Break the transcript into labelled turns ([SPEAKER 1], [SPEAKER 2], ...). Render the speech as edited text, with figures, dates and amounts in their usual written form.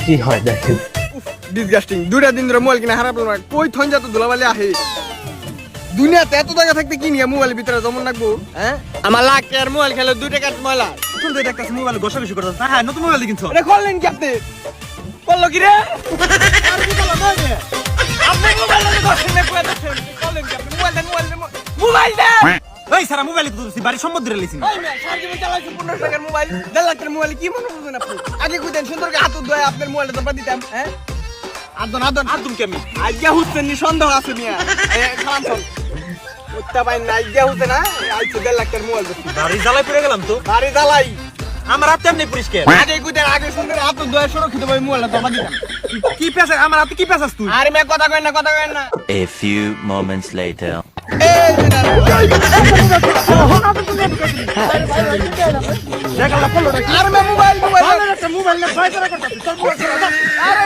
[SPEAKER 1] কি হয় দেখেন।
[SPEAKER 2] ডিসগাস্টিং। 2টা দিন ধরে মোবাইল কিনা হারাপ না, কই থন যা তো ধুলাবালি আহে। দুনিয়াতে এত জায়গা থাকতে কি নিয়ে মোবাইলের ভিতরে জমন রাখবো? হ্যাঁ, আমার লাখ টাকার মোবাইল খেলে 2 টাকার ময়লা।
[SPEAKER 3] তুই তো দেখতাছিস মোবাইল ঘষাঘষি করতাছ না? হ্যাঁ, নতুন মোবাইল কিনছো?
[SPEAKER 2] এটা করলেন কি আপনি? করলো কি রে? আর কি করলো না? আপনি মোবাইল নিয়ে ঘষেন না কই আছেন? করলেন কি আপনি? মোবাইল দেন।
[SPEAKER 3] এই সারা মোবাইল তো তুই বাড়ি সম্পদ ধরে লইছিস।
[SPEAKER 2] এই মেয়ে সারা জীবন চালাইছেন 15 টাকার মোবাইল, 1.5 লাখ টাকার মোবাইল কি মনে বুঝেন আপনি? আগে কইতেন সুন্দর করে হাত ধোয় আপনার মোবাইলটা তো দিতাম। হ্যাঁ, আদন কি আমি আজ্ঞা হুসেন নি সন্দেহ আছে মিয়া। খালাম চল উত্তা পাই না আজ্ঞা হুসে না আইছে 1.5 লাখ টাকার মোবাইল দিছি।
[SPEAKER 3] বাড়ি জ্বালাই পড়ে গেলাম তো।
[SPEAKER 2] বাড়ি জ্বালাই
[SPEAKER 3] আমার হাতে এমনি পরিষ্কার।
[SPEAKER 2] আগে কইতেন আগে সুন্দর হাত ধোয় সুরক্ষিত ভাবে মোবাইলটা তো দিতাম।
[SPEAKER 3] কি পেছাস আমার হাতে? কি পেছাস তুই?
[SPEAKER 2] আরে মেয়ে কথা কই না।
[SPEAKER 4] A few moments later.
[SPEAKER 2] এই মিনা
[SPEAKER 3] দেখ আল্লাহ পড়লো নাকি?
[SPEAKER 2] আরে মেয়ে মোবাইল
[SPEAKER 3] একটা মোবাইল না ছয় টাকা করতাছিস। তোর মোবাইল
[SPEAKER 2] আরে